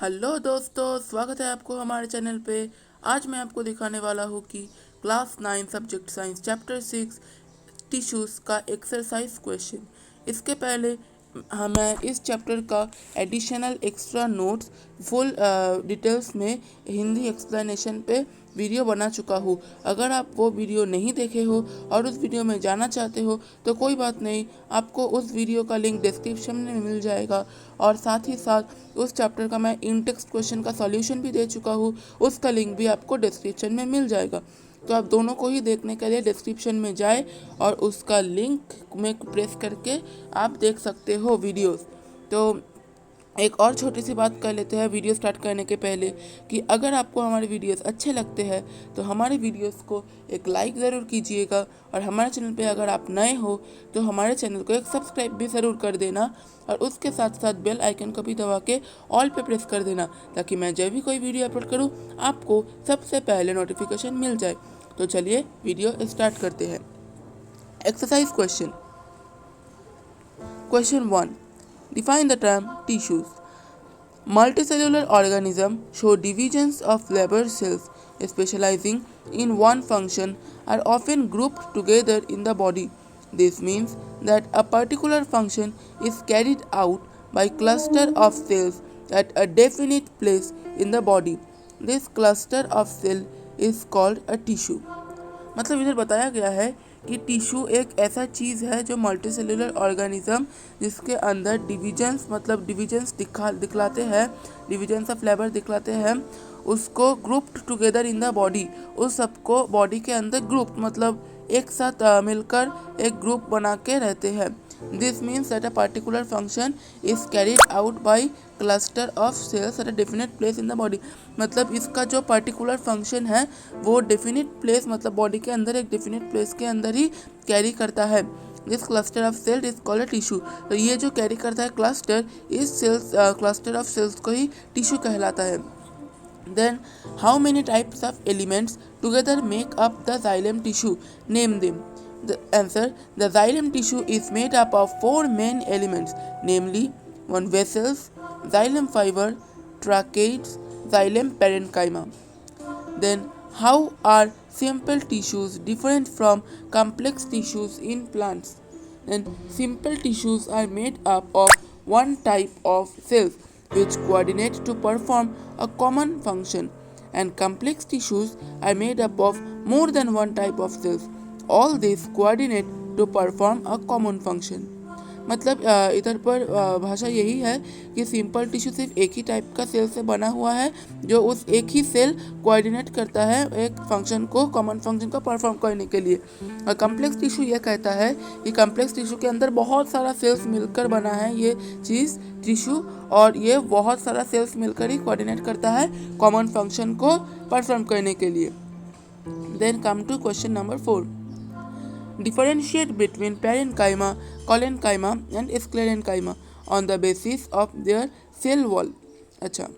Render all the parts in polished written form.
Hello दोस्तों, स्वागत है आपको हमारे चैनल पे। आज मैं आपको दिखाने वाला हूँ कि class 9 subject science chapter 6 tissues का एक्सरसाइज क्वेश्चन। इसके पहले मैं इस चैप्टर का additional extra notes full details में हिंदी एक्सप्लेनेशन पे वीडियो बना चुका हूँ। अगर आप वो वीडियो नहीं देखे हो और उस वीडियो में जाना चाहते हो तो कोई बात नहीं, आपको उस वीडियो का लिंक डिस्क्रिप्शन में मिल जाएगा। और साथ ही साथ उस चैप्टर का मैं इन टेक्स्ट क्वेश्चन का सॉल्यूशन भी दे चुका हूँ, उसका लिंक भी आपको डिस्क्रिप्शन में मिल जाएगा। तो आप दोनों को ही देखने के लिए डिस्क्रिप्शन में जाए और उसका लिंक में प्रेस करके आप देख सकते हो वीडियोस। तो एक और छोटी सी बात कर लेते हैं वीडियो स्टार्ट करने के पहले कि अगर आपको हमारे वीडियोस अच्छे लगते हैं तो हमारे वीडियोस को एक लाइक ज़रूर कीजिएगा, और हमारे चैनल पे अगर आप नए हो तो हमारे चैनल को एक सब्सक्राइब भी ज़रूर कर देना, और उसके साथ साथ बेल आइकन को भी दबा के ऑल पे प्रेस कर देना, ताकि मैं जब भी कोई वीडियो अपलोड करूँ आपको सबसे पहले नोटिफिकेशन मिल जाए। तो चलिए वीडियो स्टार्ट करते हैं। Exercise question 1, define the term tissues. Multicellular organisms show divisions of leber cells specializing in one function are often grouped together in the body. This means that a particular function is carried out by cluster of cells at a definite place in the body. This cluster of cell is called a tissue. मतलब इधर बताया गया है कि tissue एक ऐसा चीज़ है जो मल्टीसेलुलर ऑर्गेनिज्म जिसके अंदर डिविजन्स मतलब डिविजन्स दिखलाते हैं, डिविजन्स ऑफ लेबर दिखलाते हैं, उसको grouped together in the body, उस सबको बॉडी के अंदर ग्रुप मतलब एक साथ मिलकर एक ग्रुप बना के रहते हैं। This means that a particular function is carried out by cluster of cells at a definite place in the body. मतलब इसका जो पर्टिकुलर फंक्शन है वो डेफिनेट प्लेस मतलब बॉडी के अंदर एक डेफिनेट प्लेस के अंदर ही कैरी करता है। This cluster of cell is called a tissue. तो ये जो कैरी करता है क्लस्टर, इस सेल्स क्लस्टर ऑफ सेल्स को ही टिश्यू कहलाता है। Then, how many types of elements together make up the xylem tissue? Name them. The answer: the xylem tissue is made up of 4 main elements, namely 1. Vessels, xylem fiber, tracheids, xylem parenchyma. Then, how are simple tissues different from complex tissues in plants? Then, simple tissues are made up of one type of cells which coordinate to perform a common function, and complex tissues are made up of more than one type of cells. All these coordinate to perform a common function. मतलब इधर पर भाषा यही है कि simple tissue सिर्फ एक ही type का सेल से बना हुआ है जो उस एक ही सेल कोऑर्डिनेट करता है एक फंक्शन को, कॉमन फंक्शन को परफॉर्म करने के लिए। और कम्प्लेक्स टिश्यू यह कहता है कि कम्प्लेक्स टिश्यू के अंदर बहुत सारा सेल्स मिलकर बना है ये चीज़ टिश्यू, और ये बहुत सारा सेल्स मिलकर ही कोऑर्डिनेट करता है कॉमन फंक्शन को परफॉर्म करने के लिए। Then come to question number 4, differentiate between parenchyma, collenchyma and sclerenchyma on the basis of their cell wall. अच्छा,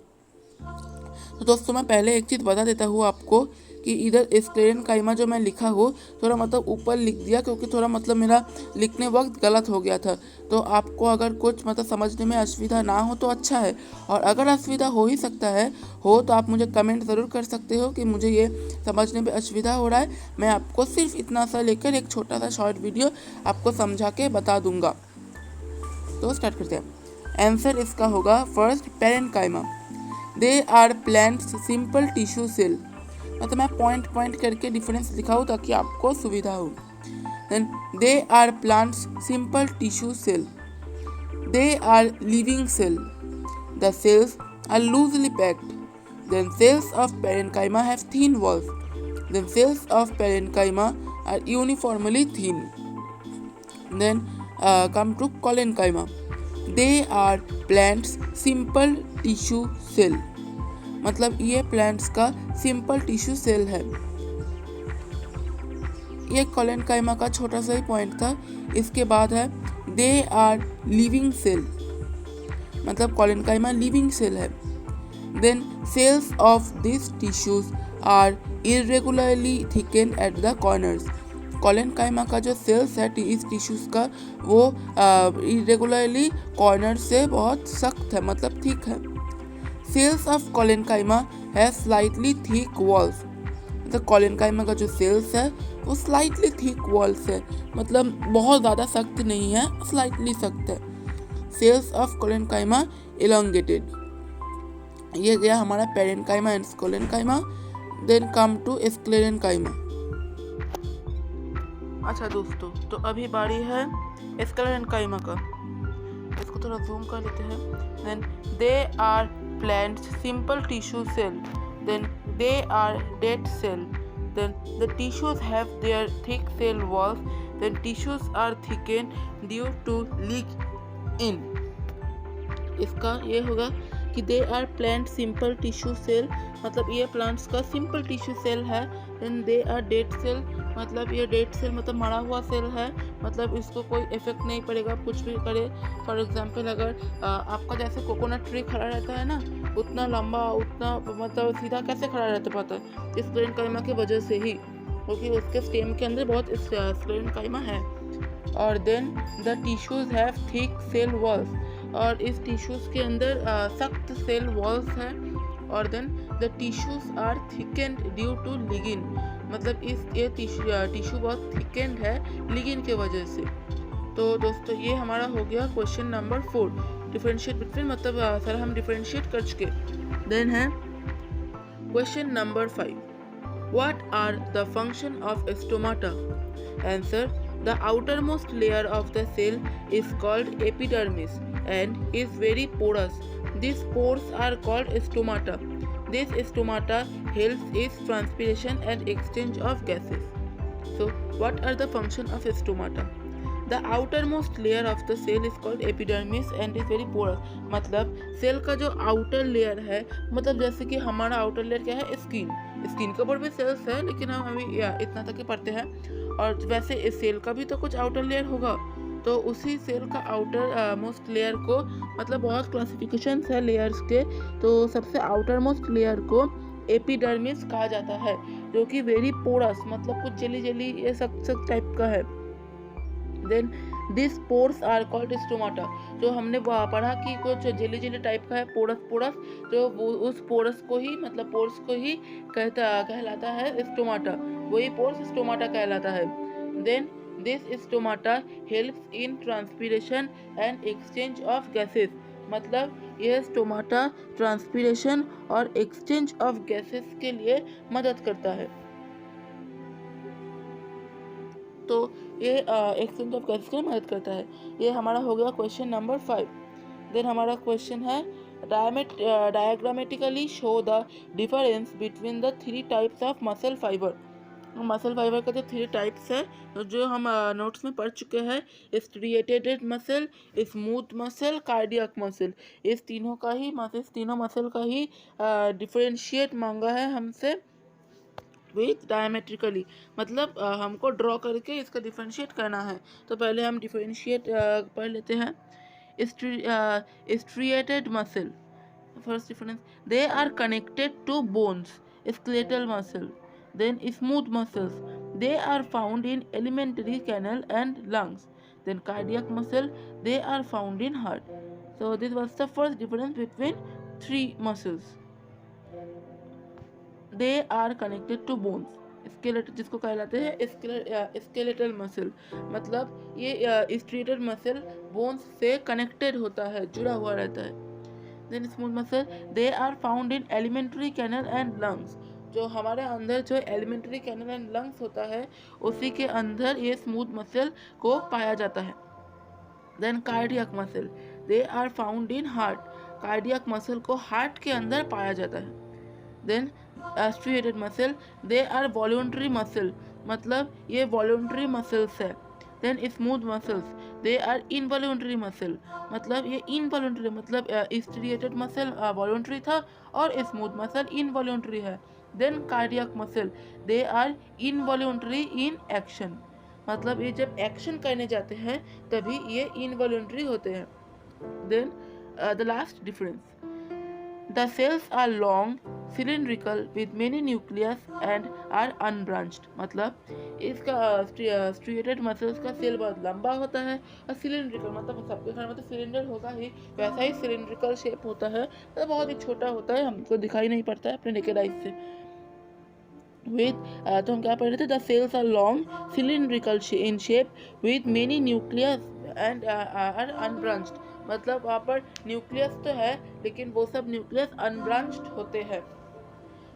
तो दोस्तों मैं पहले एक चीज़ बता देता हूँ आपको कि इधर स्क्लेरेनकाइमा जो मैं लिखा हूँ थोड़ा मतलब ऊपर लिख दिया क्योंकि थोड़ा मतलब मेरा लिखने वक्त गलत हो गया था। तो आपको अगर कुछ मतलब समझने में असुविधा ना हो तो अच्छा है, और अगर असुविधा हो ही सकता है तो आप मुझे कमेंट ज़रूर कर सकते हो कि मुझे ये समझने में असुविधा हो रहा है। मैं आपको सिर्फ इतना सा लेकर एक छोटा सा शॉर्ट वीडियो आपको समझा के बता दूंगा। तो स्टार्ट करते हैं। आंसर इसका होगा first parenchyma. They are plants simple tissue cell. मतलब मैं पॉइंट करके डिफरेंस दिखाऊँ ताकि आपको सुविधा हो। Then they are plants simple tissue cell. They are living cell. The cells are loosely packed. Then cells of parenchyma have thin walls. Then cells of parenchyma are uniformly thin. Then come to collenchyma. They are plants simple tissue cell. मतलब ये plants का simple tissue cell है। ये collenchyma का छोटा सा ही point था। इसके बाद है दे आर लिविंग सेल, मतलब कोलेनकाइमा लिविंग सेल है। Then cells of this tissues are irregularly thicken at the corners. Collenchyma का जो सेल्स है इस टिश्यूज का वो इरेगुलरली कॉर्नर से बहुत सख्त है, मतलब थिक है। सेल्स ऑफ कोलेनकाइमा है स्लाइटली थिक वॉल्स। मतलब कोलेनकाइमा का जो सेल्स है वो स्लाइटली थिक वॉल्स है, मतलब बहुत ज़्यादा सख्त नहीं है, स्लाइटली सख्त है। Cells of collenchyma elongated. ये गया हमारा parenchyma and collenchyma. Then come to sclerenchyma. अच्छा दोस्तों, तो अभी बारी है स्क्लेरेन्काइमा का। इसको थोड़ा जूम कर लेते हैं। Then they are plants simple tissue cell, then they are dead cell, then the tissues have their thick cell walls, then tissues are thickened due to lignin। इसका ये होगा कि they are plant simple tissue cell, मतलब ये plants का simple tissue cell है। Then they are dead cell, मतलब ये डेड सेल मतलब मरा हुआ सेल है, मतलब इसको कोई इफेक्ट नहीं पड़ेगा कुछ भी करे। फॉर एग्जांपल अगर आपका जैसे कोकोनट ट्री खड़ा रहता है ना, उतना लंबा, उतना मतलब सीधा कैसे खड़ा रहता पाता है? इस स्क्लेरेन्काइमा की वजह से ही, क्योंकि उसके स्टेम के अंदर बहुत स्क्लेरेन्काइमा है। और then the tissues have thick cell walls, और इस टिश्यूज के अंदर सख्त सेल वॉल्स है। और then the tissues are thickened due to lignin, मतलब ये टिश्यू बहुत थिकेंड है लिगिन के वजह से। तो दोस्तों ये हमारा हो गया क्वेश्चन नंबर 4, डिफरेंशिएट बिटवीन, मतलब सर हम डिफरेंशिएट कर चुके। देन है question number 5, what are the function of stomata? Answer, the outermost layer of the cell is called epidermis and is very porous. These pores are called stomata. This stomata helps its transpiration and exchange of gases. So, what are the function of stomata? The outermost layer of the cell is called epidermis and is very porous. मतलब cell का जो outer layer है, मतलब जैसे कि हमारा outer layer क्या है? स्किन। स्किन के ऊपर भी सेल्स है, लेकिन हम अभी इतना तक ही पढ़ते हैं। और वैसे इस सेल का भी तो कुछ आउटर लेयर होगा, तो उसी सेल का आउटर मोस्ट लेयर को, मतलब बहुत क्लासिफिकेशंस है लेयर्स के, तो सबसे आउटर मोस्ट लेयर को एपिडर्मिस कहा जाता है, जो कि वेरी पोरस, मतलब कुछ जेली जेली ये सब टाइप का है। Then this pores are called stomata, जो हमने पढ़ा कि कुछ जेली जेली टाइप का है, पोरस, जो वो उस पोरस को ही, मतलब पोर्स को ही कहलाता है स्टोमाटा, वही पोर्स स्टोमाटा कहलाता है। Then this stomata helps in transpiration and exchange of gases, मतलब यह स्टोमाटा ट्रांसपीरेशन और एक्सचेंज ऑफ गैसेस के लिए मदद करता है। तो ये एक्सचेंज ऑफ गैसेस के लिए मदद करता है। ये हमारा हो गया क्वेश्चन नंबर 5। देन हमारा क्वेश्चन है, diagrammatically show the difference between the 3 types of muscle fibre. Muscle fibre का जो 3 टाइप्स है, जो हम नोट्स में पढ़ चुके हैं, striated muscle, smooth muscle, cardiac muscle, इस तीनों मसल का ही डिफरेंशिएट मांगा है हमसे विथ डायमेट्रिकली, मतलब हमको ड्रॉ करके इसका डिफरेंशिएट करना है। तो पहले हम डिफरेंशिएट पढ़ लेते हैं। Striated muscle, first difference, they are connected to bones, skeletal muscle. Then smooth muscles, they are found in alimentary canal and lungs. Then cardiac muscle, they are found in heart. So this was the first difference between 3 muscles. They are connected to bones, skeletal जिसको कहलाते हैं skeletal muscle, मतलब ये striated muscle bones से connected होता है, जुड़ा हुआ रहता है। Then smooth muscle, they are found in alimentary canal and lungs, जो हमारे अंदर जो एलिमेंट्री कैनल एंड लंग्स होता है, उसी के अंदर ये स्मूथ मसल को पाया जाता है। Then cardiac muscle, they are found in heart, cardiac muscle को हार्ट के अंदर पाया जाता है। Then striated muscle, they are voluntary muscle, मतलब ये वॉल्यूंटरी मसल्स है। Then smooth muscles, they are involuntary muscle, मतलब ये इनवॉल्यूंटरी, मतलब स्ट्रिएटेड मसल वॉल्यूंटरी था और स्मूथ मसल इनवॉल्यूंटरी है। Then cardiac muscle, they are involuntary in action, मतलब ये जब एक्शन करने जाते हैं तभी ये इनवॉल्यूंटरी होते हैं। Then the last difference, The cells are long, cylindrical with many nucleus and are unbranched. मतलब इसका striated muscles का सेल बहुत लंबा होता है और cylindrical मतलब सबके घर में तो सिलेंडर होगा ही, वैसा ही cylindrical शेप होता है, मतलब बहुत ही छोटा होता है, हमको दिखाई नहीं पड़ता है अपने नेकेड आइज से। तो हम क्या पढ़ रहे थे, the cells are long cylindrical in shape with many nucleus and are unbranched, मतलब वहाँ पर न्यूक्लियस तो है लेकिन वो सब न्यूक्लियस अनब्रांच्ड होते हैं।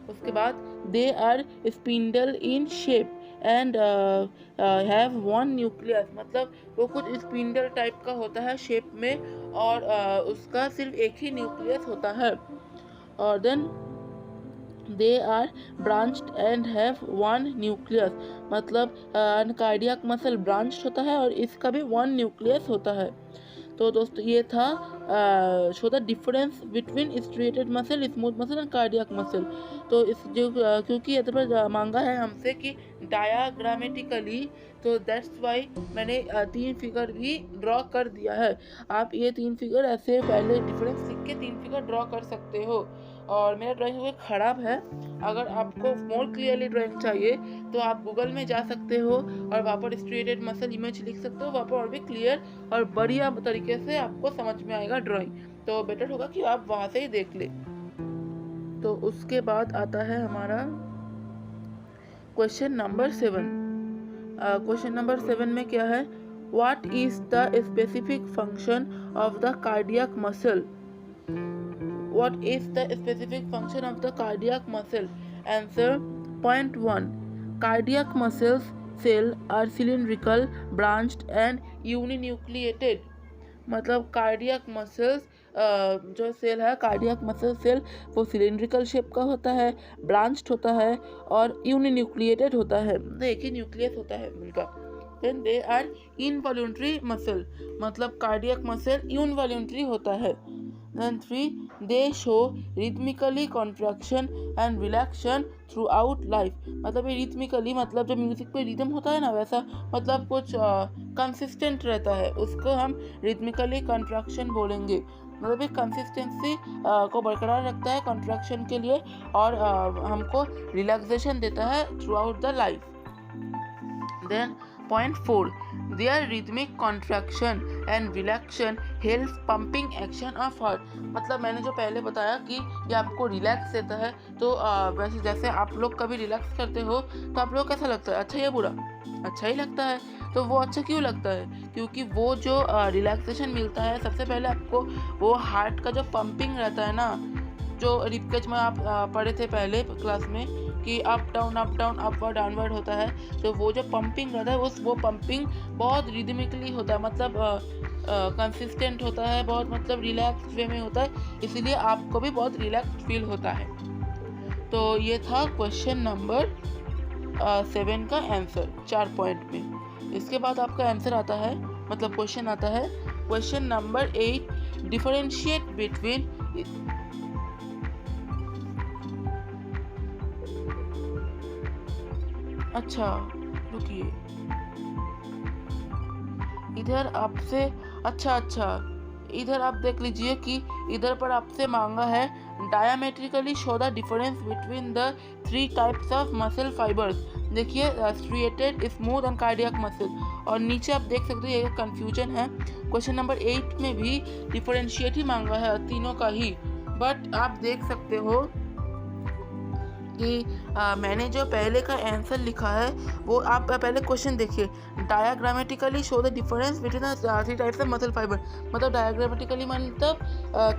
उसके बाद they are spindle in shape and have one nucleus, मतलब वो कुछ स्पिंडल टाइप का होता है शेप में और उसका सिर्फ एक ही न्यूक्लियस होता है। और then they are branched and have one nucleus, मतलब कार्डियक मसल ब्रांच्ड होता है और इसका भी वन न्यूक्लियस होता है। तो दोस्तों ये था show the difference between striated muscle, smooth muscle and cardiac muscle. तो इस जो क्योंकि ये पर मांगा है हमसे कि डायाग्रामेटिकली, तो दैट्स वाई मैंने 3 फिगर भी ड्रॉ कर दिया है। आप ये 3 फिगर ऐसे पहले डिफरेंस लिख के 3 फिगर ड्रॉ कर सकते हो। और मेरा ड्राइंग ख़राब है, अगर आपको मोर क्लियरली ड्राइंग चाहिए तो आप गूगल में जा सकते हो और वहाँ पर स्ट्रेटेड मसल इमेज लिख सकते हो, वहाँ पर और भी क्लियर और बढ़िया तरीके से आपको समझ में आएगा ड्राइंग, तो बेटर होगा कि आप वहाँ से ही देख ले। तो उसके बाद आता है हमारा क्वेश्चन नंबर 7। क्वेश्चन नंबर 7 में क्या है, what is the specific function of the cardiac muscle? What is the specific function of the cardiac muscle? Answer, point 1, cardiac muscles cell are cylindrical, branched and uninucleated, मतलब cardiac muscles जो cell है, cardiac muscle cell वो cylindrical shape का होता है, branched होता है और यूनिन्यूक्लिएटेड होता है, मतलब एक ही न्यूक्लियस होता है उनका। Then they are involuntary muscle, मतलब कार्डियक मसल इनवॉल्यूंटरी होता है। Then 3, they show rhythmically contraction and relaxation throughout life, मतलब ये rhythmically मतलब जो म्यूजिक पे रिदम होता है ना वैसा, मतलब कुछ कंसिस्टेंट रहता है, उसको हम rhythmically contraction बोलेंगे, मतलब ये कंसिस्टेंसी को बरकरार रखता है कंट्रैक्शन के लिए और हमको रिलैक्सेशन देता है throughout the life. Then point 4, their rhythmic contraction and relaxation helps pumping action of heart, मतलब मैंने जो पहले बताया कि ये आपको रिलैक्स देता है, तो वैसे जैसे आप लोग कभी रिलैक्स करते हो तो आप लोग कैसा लगता है, अच्छा या बुरा? अच्छा ही लगता है। तो वो अच्छा क्यों लगता है? क्योंकि वो जो रिलैक्सेशन मिलता है, सबसे पहले आपको वो हार्ट का जो पंपिंग रहता है ना, जो रिपकेज में आप पढ़े थे पहले क्लास में कि अप डाउन अपवर्ड डाउनवर्ड होता है, तो वो जो पंपिंग रहता है वो पंपिंग बहुत रिदमिकली होता है, मतलब कंसिस्टेंट होता है, बहुत मतलब रिलैक्स वे में होता है, इसीलिए आपको भी बहुत रिलैक्स फील होता है। तो ये था क्वेश्चन नंबर 7 का आंसर 4 पॉइंट में। इसके बाद आपका आंसर आता है, मतलब क्वेश्चन आता है क्वेश्चन नंबर 8, डिफरेंशिएट बिटवीन, अच्छा रुकिए, इधर आपसे अच्छा इधर आप देख लीजिए कि इधर पर आपसे मांगा है diametrically show the difference between the 3 types of muscle fibres. देखिए striated, smooth and cardiac muscle, और नीचे आप देख सकते हो ये कंफ्यूजन है, क्वेश्चन नंबर 8 में भी डिफरेंशिएट ही मांगा है तीनों का ही, बट आप देख सकते हो कि मैंने जो पहले का आंसर लिखा है वो आप पहले क्वेश्चन देखिए, diagrammatically show the difference between the 3 types of muscle fibre, मतलब डायग्रामेटिकली मतलब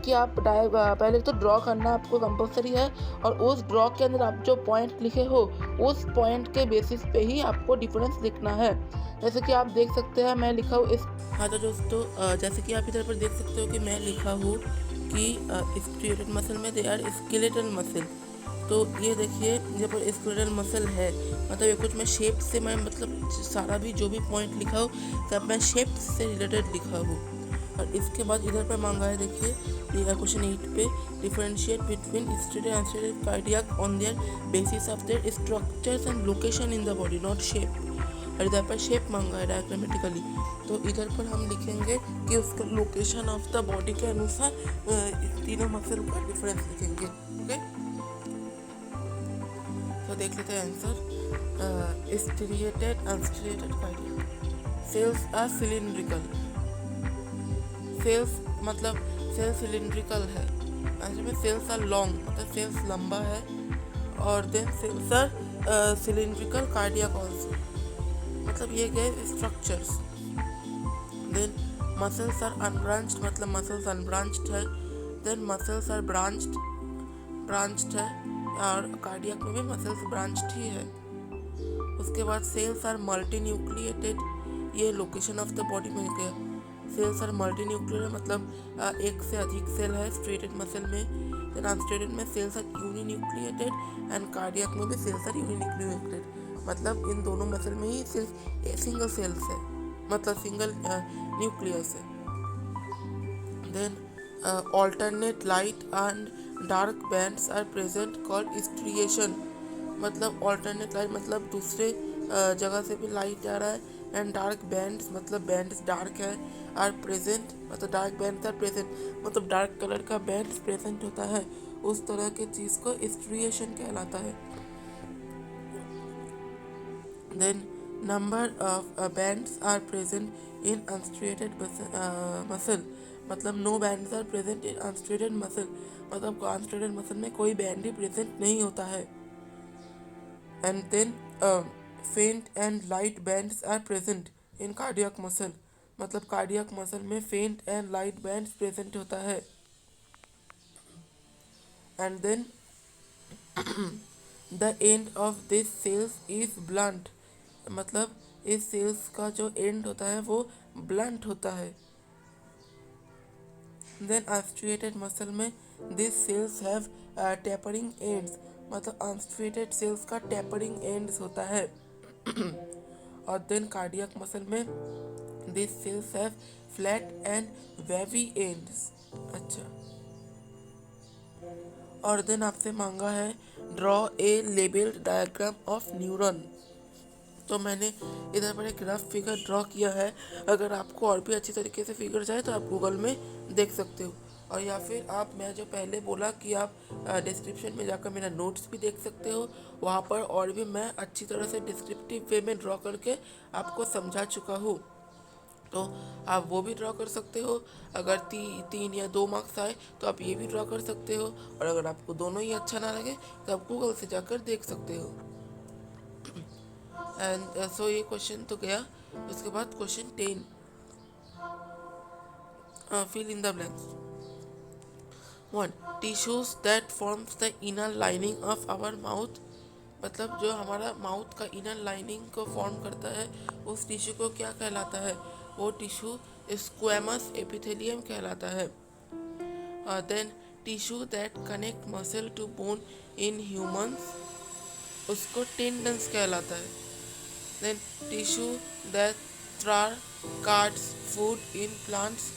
कि आप पहले तो ड्रॉ करना आपको कंपलसरी है, और उस ड्रॉ के अंदर आप जो पॉइंट लिखे हो उस पॉइंट के बेसिस पे ही आपको डिफरेंस लिखना है। जैसे कि आप देख सकते हैं मैं लिखा हूँ इस, हाँ तो दोस्तों जैसे कि आप इधर पर देख सकते हो कि मैं लिखा हूँ कि स्ट्रिएटेड मसल में दे आर स्केलेटल मसल, तो ये देखिए यहाँ पर स्केलेटल मसल है, मतलब ये कुछ मैं शेप से मैं मतलब सारा भी जो भी पॉइंट लिखा हो सब मैं शेप से रिलेटेड लिखा हूँ। और इसके बाद इधर पर मांगा है, देखिए ये क्वेश्चन 8 पे, differentiate between striated and unstriated cardiac on their basis of their structures and location in the body not shape. और इधर पर शेप मांगा है डायग्रामेटिकली, तो इधर पर हम लिखेंगे कि उसका लोकेशन ऑफ द बॉडी के अनुसार तीनों मसल का डिफरेंस लिखेंगे। ओके, तो देख लेते हैं answer. Striated unstriated cardiac cells are cylindrical. Cells मतलब सेल सिलिंड्रिकल है, आंसर में सेल्स आर लॉन्ग मतलब सेल्स लंबा है, और then cells are cylindrical cardiac also, मतलब ये गए structures. Then muscles are unbranched मतलब मसल्स अनब्रांच्ड है। देन मसल्स आर ब्रांच्ड है, और कार्डियक में भी मसल्स ब्रांच्ड ही है। उसके बाद सेल्स आर मल्टी न्यूक्लिएटेड, ये लोकेशन ऑफ द बॉडी में गया। सेल्स आर मल्टी न्यूक्लियर मतलब एक से अधिक सेल है स्ट्रेटेड मसल में। देन अनस्ट्रेटेड में cells are uninucleated, and cardiac में भी सेल्स आर यूनि न्यूक्लिएटेड, मतलब इन दोनों मसल में ही सिर्फ सिंगल सेल्स है, मतलब सिंगल न्यूक्लियस है। Then alternate light and dark bands are present called striation, मतलब alternate light मतलब दूसरे जगह से भी लाइट आ रहा है, एंड डार्क बैंड्स मतलब बैंड्स डार्क है, आर प्रेजेंट मतलब डार्क बैंड्स आर प्रेजेंट मतलब डार्क कलर का बैंड्स प्रेजेंट होता है, उस तरह के चीज़ को स्ट्रिएशन कहलाता है। Then number of bands are present in unstriated muscle, मतलब no bands are present in unstriated muscle, मतलब अनस्ट्रेटेड मसल में कोई बैंड ही प्रेजेंट नहीं होता है। And then faint and light bands are present in cardiac muscle, मतलब cardiac muscle में faint and light bands present होता है। And then the end of this cells is blunt, मतलब इस सेल्स का जो एंड होता है वो ब्लंट होता है। देन अनस्ट्रिएटेड मसल में this cells have tapering ends, मतलब अनस्ट्रिएटेड सेल्स का टेपरिंग एंड्स होता है। और देन कार्डियक मसल में this cells have flat and wavy ends. अच्छा, और देन आपसे मांगा है draw a labelled diagram of neuron, तो मैंने इधर पर एक रफ फिगर ड्रॉ किया है। अगर आपको और भी अच्छी तरीके से फिगर जाए तो आप गूगल में देख सकते हो, और या फिर आप, मैं जो पहले बोला कि आप डिस्क्रिप्शन में जाकर मेरा नोट्स भी देख सकते हो, वहाँ पर और भी मैं अच्छी तरह से डिस्क्रिप्टिव वे में ड्रॉ करके आपको समझा चुका हूँ, तो आप वो भी ड्रॉ कर सकते हो। अगर 3 या 2 मार्क्स आए तो आप ये भी ड्रॉ कर सकते हो, और अगर आपको दोनों ही अच्छा ना लगे तो आप गूगल से जाकर देख सकते हो। एंड सो ये क्वेश्चन तो गया। उसके बाद question 10, fill in the blanks. 1. Tissues that forms the inner lining of our mouth, मतलब जो हमारा माउथ का इनर लाइनिंग को फॉर्म करता है उस टिश्यू को क्या कहलाता है, वो टिश्यू स्क्वैमस एपिथेलियम कहलाता है। Then tissue that connect muscle to bone in humans, उसको टेंडन्स कहलाता है। Then tissue that transports food in plants,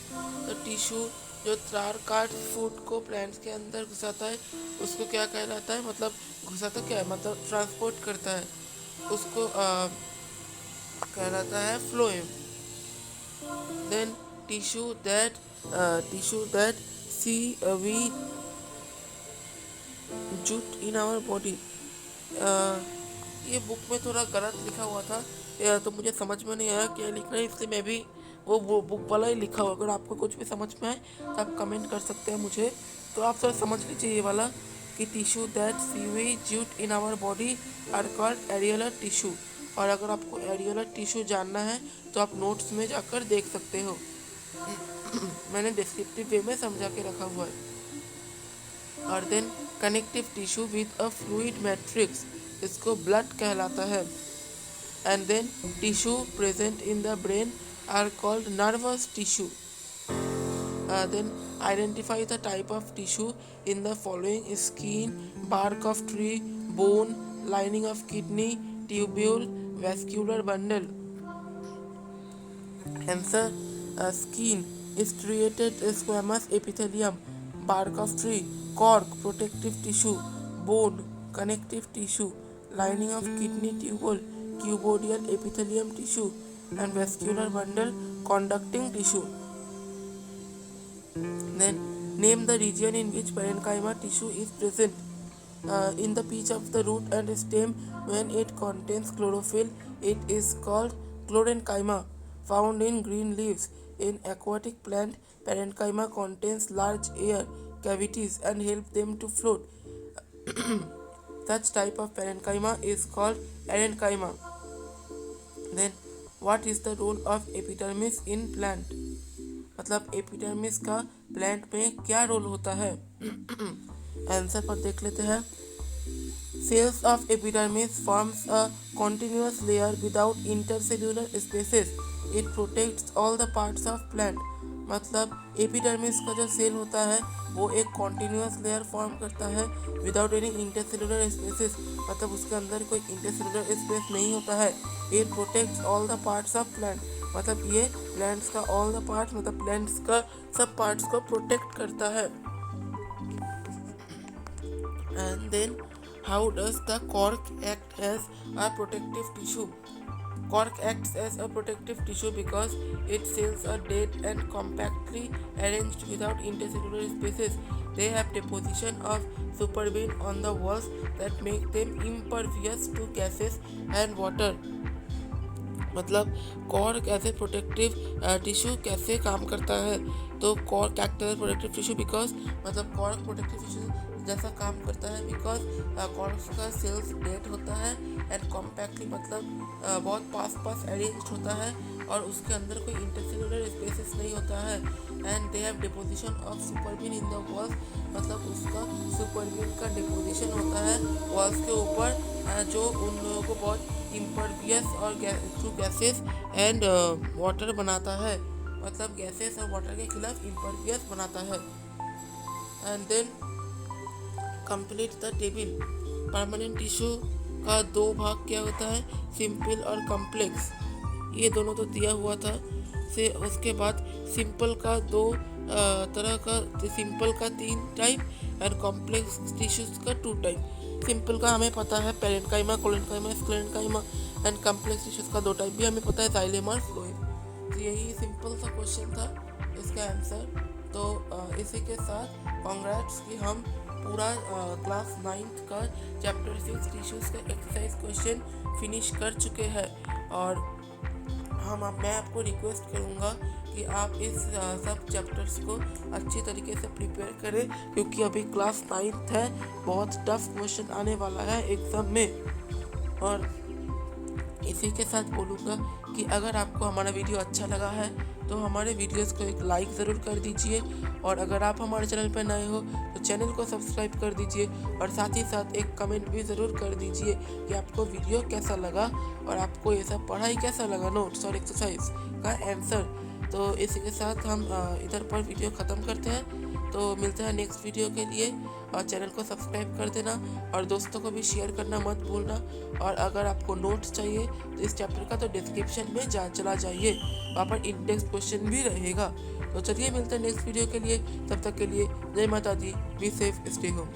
तो टिश्यू जो त्रार काट्स फूड को प्लांट्स के अंदर घुसाता है उसको क्या कहलाता है, मतलब घुसाता क्या है मतलब ट्रांसपोर्ट करता है, उसको कहलाता है फ्लोएम। देन टिश्यू दैट सी वी जूट इन आवर बॉडी, ये बुक में थोड़ा गलत लिखा हुआ था, तो मुझे समझ में नहीं आया क्या लिख रहा है, इसलिए मैं भी वो बुक वाला ही लिखा हुआ। अगर आपको कुछ भी समझ में आए तो आप कमेंट कर सकते हैं मुझे, तो आप थोड़ा समझ लीजिए ये वाला कि tissue that sewage jute in our body are called areolar tissue. और अगर आपको एरियलर टिश्यू जानना है तो आप नोट्स में जाकर देख सकते हो, मैंने डिस्क्रिप्टिव वे में समझा के रखा हुआ है। और then connective tissue with a fluid matrix, इसको ब्लड कहलाता है। And then tissue present in the brain are called nervous tissue. Then identify the type of tissue in the following: skin, bark of tree, bone, lining of kidney, tubule, vascular bundle. Answer: skin, striated squamous epithelium, bark of tree, cork, protective tissue, bone, connective tissue, lining of kidney tubule, cuboidal epithelium tissue and vascular bundle conducting tissue. Then name the region in which parenchyma tissue is present. In the pitch of the root and stem, when it contains chlorophyll, it is called chlorenchyma. Found in green leaves. In aquatic plant, parenchyma contains large air cavities and help them to float. Such type of parenchyma is called parenchyma. Then what is the role of epidermis in plant? मतलब epidermis का plant में क्या role होता है? Answer पर देख लेते हैं. Cells of epidermis forms a continuous layer without intercellular spaces. It protects all the parts of plant. मतलब एपिडर्मिस का जो सेल होता है वो एक कॉन्टिन्यूस लेयर फॉर्म करता है विदाउट एनी इंटरसेलुलर स्पेसेस. मतलब उसके अंदर कोई इंटरसेलुलर स्पेस नहीं होता है. It protects all the parts of plant. मतलब ये प्लांट्स का ऑल द पार्ट्स मतलब प्लांट्स का सब पार्ट्स को प्रोटेक्ट करता है. And then how does the cork act as a protective tissue? Cork acts as a protective tissue because its cells are dead and compactly arranged without intercellular spaces. They have deposition of superbene on the walls that make them impervious to gases and water. मतलब cork as a protective tissue कैसे काम करता है? तो cork act as a protective tissue because मतलब cork protective tissue जैसा काम करता है बिकॉज कॉर्क का सेल्स डेड होता है एंड कॉम्पैक्टली मतलब बहुत पास अरेंज्ड होता है और उसके अंदर कोई इंटरसेलुलर स्पेसेस नहीं होता है. And they have deposition of suberin in the walls. मतलब उसका सुपरबीन का डिपोजिशन होता है वॉल्स के ऊपर जो उन लोगों को बहुत इम्परवियस और थ्रू गैसेस एंड वाटर बनाता है. मतलब गैसेस और वाटर के खिलाफ इम्परवियस बनाता है. And then complete the table. Permanent tissue का दो भाग क्या होता है? सिंपल और कॉम्प्लेक्स. ये दोनों तो दिया हुआ था. से उसके बाद सिंपल का दो तरह का, सिंपल का 3 टाइप और कॉम्प्लेक्स टिश्यूज का 2 टाइप. सिंपल का हमें पता है parenchyma, collenchyma, sclerenchyma and complex tissues का 2 टाइप भी हमें पता है, जाइलेम और फ्लोएम. तो यही सिंपल सा क्वेश्चन था इसका आंसर. तो इसी के साथ कॉन्ग्रेट्स कि हम पूरा क्लास 9th का चैप्टर 6 टिश्यूज़ का एक्सरसाइज क्वेश्चन फिनिश कर चुके हैं. और मैं आपको रिक्वेस्ट करूँगा कि आप इस सब चैप्टर्स को अच्छी तरीके से प्रिपेयर करें क्योंकि अभी क्लास 9th है. बहुत टफ क्वेश्चन आने वाला है एग्ज़ाम में. और इसी के साथ बोलूँगा कि अगर आपको हमारा वीडियो अच्छा लगा है तो हमारे वीडियोस को एक लाइक ज़रूर कर दीजिए. और अगर आप हमारे चैनल पर नए हो तो चैनल को सब्सक्राइब कर दीजिए और साथ ही साथ एक कमेंट भी ज़रूर कर दीजिए कि आपको वीडियो कैसा लगा और आपको ये सब पढ़ाई कैसा लगा, नोट्स और एक्सरसाइज का आंसर. तो इसी के साथ हम इधर पर वीडियो ख़त्म करते हैं. तो मिलते हैं नेक्स्ट वीडियो के लिए. और चैनल को सब्सक्राइब कर देना और दोस्तों को भी शेयर करना मत भूलना. और अगर आपको नोट्स चाहिए तो इस चैप्टर का तो डिस्क्रिप्शन में चला जाइए, वहाँ पर इंडेक्स क्वेश्चन भी रहेगा. तो चलिए मिलते हैं नेक्स्ट वीडियो के लिए. तब तक के लिए जय माता दी. Be safe, stay home.